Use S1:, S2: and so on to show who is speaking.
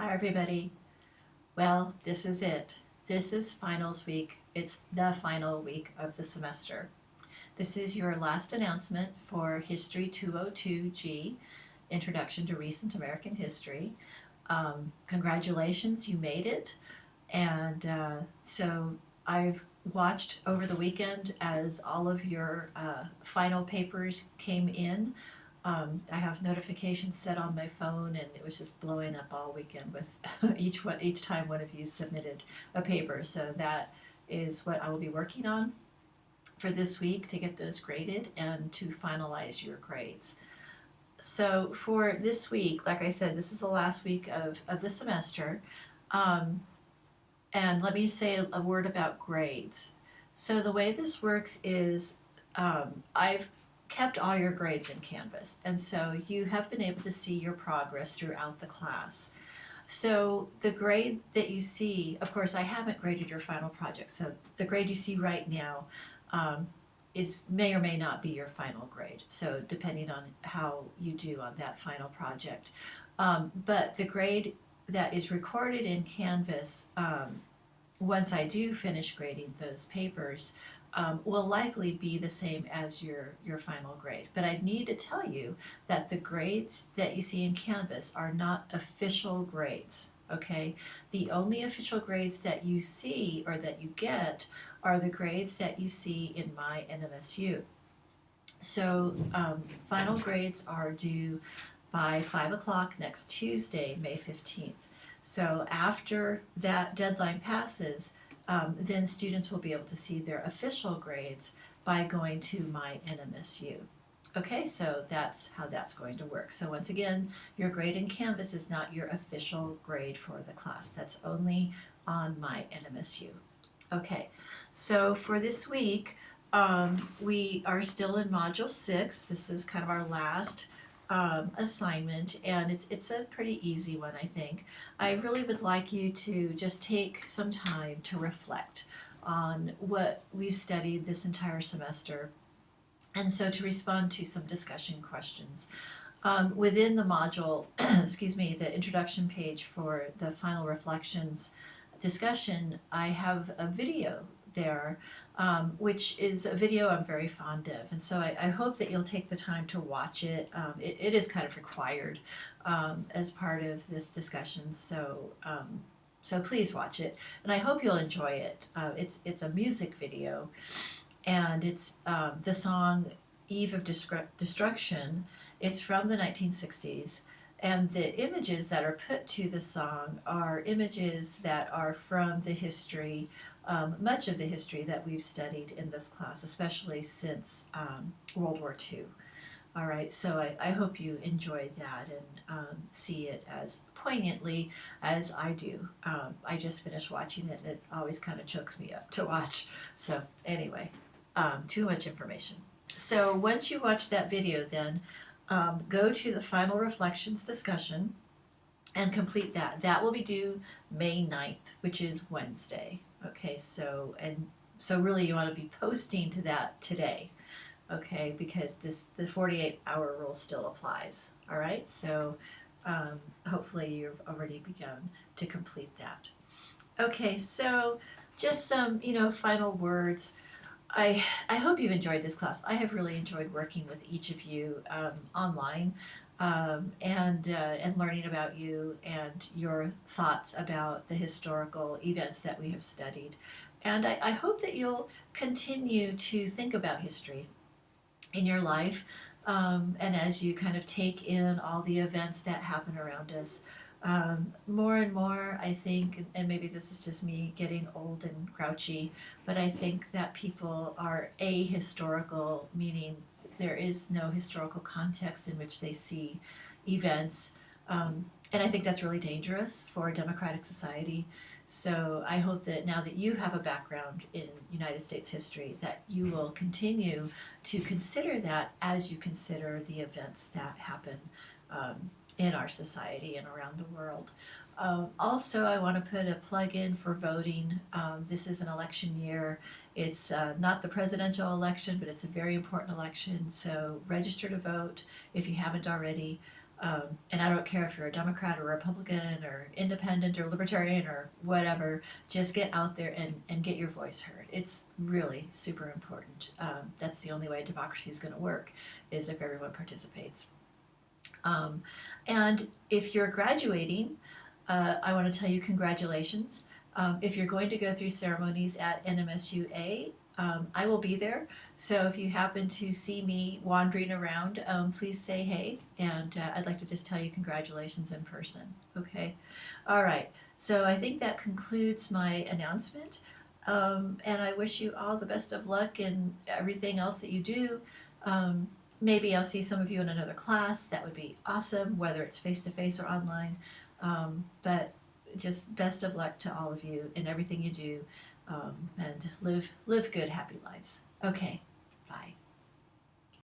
S1: Hi, everybody. Well, this is it. This is finals week. It's the final week of the semester. This is your last announcement for History 202G, Introduction to Recent American History. Congratulations, you made it. And so I've watched over the weekend as all of your final papers came in. I have notifications set on my phone, and it was just blowing up all weekend with each time one of you submitted a paper. So that is what I will be working on for this week to get those graded and to finalize your grades. So for this week, like I said, this is the last week of the semester. Um, and let me say a word about grades. So the way this works is I've kept all your grades in Canvas, and so you have been able to see your progress throughout the class. So the grade that you see, of course, I haven't graded your final project, so the grade you see right now um, is may or may not be your final grade. So depending on how you do on that final project, but the grade that is recorded in Canvas once I do finish grading those papers, will likely be the same as your final grade. But I need to tell you that the grades that you see in Canvas are not official grades, okay? The only official grades that you see or that you get are the grades that you see in my NMSU. So final grades are due by 5 o'clock next Tuesday, May 15th. So after that deadline passes, then students will be able to see their official grades by going to my NMSU. Okay, so that's how that's going to work. So once again, your grade in Canvas is not your official grade for the class. That's only on my NMSU. Okay, so for this week, we are still in Module 6. This is kind of our last assignment, and it's a pretty easy one, I think. I really would like you to just take some time to reflect on what we've studied this entire semester, and so to respond to some discussion questions. Within the module, excuse me, the introduction page for the final reflections discussion, I have a video there, which is a video I'm very fond of. And so I hope that you'll take the time to watch it. It is kind of required as part of this discussion. So please watch it. And I hope you'll enjoy it. It's a music video, and it's the song Eve of Destruction. It's from the 1960s. And the images that are put to the song are images that are from the history, much of the history that we've studied in this class, especially since World War II. All right, so I hope you enjoyed that and see it as poignantly as I do. I just finished watching it, and it always kind of chokes me up to watch. So anyway, too much information. So once you watch that video, then go to the final reflections discussion and complete that. That will be due May 9th, which is Wednesday. Okay, so really you want to be posting to that today, okay, because the 48-hour rule still applies. All right, so hopefully you've already begun to complete that. Okay, so just some final words. I hope you've enjoyed this class. I have really enjoyed working with each of you online and learning about you and your thoughts about the historical events that we have studied. And I hope that you'll continue to think about history in your life, and as you kind of take in all the events that happen around us. More and more, I think, and maybe this is just me getting old and grouchy, but I think that people are ahistorical, meaning there is no historical context in which they see events. And I think that's really dangerous for a democratic society. So I hope that now that you have a background in United States history, that you will continue to consider that as you consider the events that happen in our society and around the world. Also, I want to put a plug in for voting. This is an election year. It's not the presidential election, but it's a very important election. So register to vote if you haven't already. And I don't care if you're a Democrat or Republican or independent or libertarian or whatever, just get out there and get your voice heard. It's really super important. That's the only way democracy is going to work, is if everyone participates. Um, and if you're graduating, I want to tell you congratulations. If you're going to go through ceremonies at NMSUA, I will be there. So if you happen to see me wandering around, please say hey. And I'd like to just tell you congratulations in person. Okay. All right. So I think that concludes my announcement. And I wish you all the best of luck in everything else that you do. Um, Maybe I'll see some of you in another class. That would be awesome, whether it's face to face or online. But just best of luck to all of you in everything you do, and live good, happy lives. Okay, bye.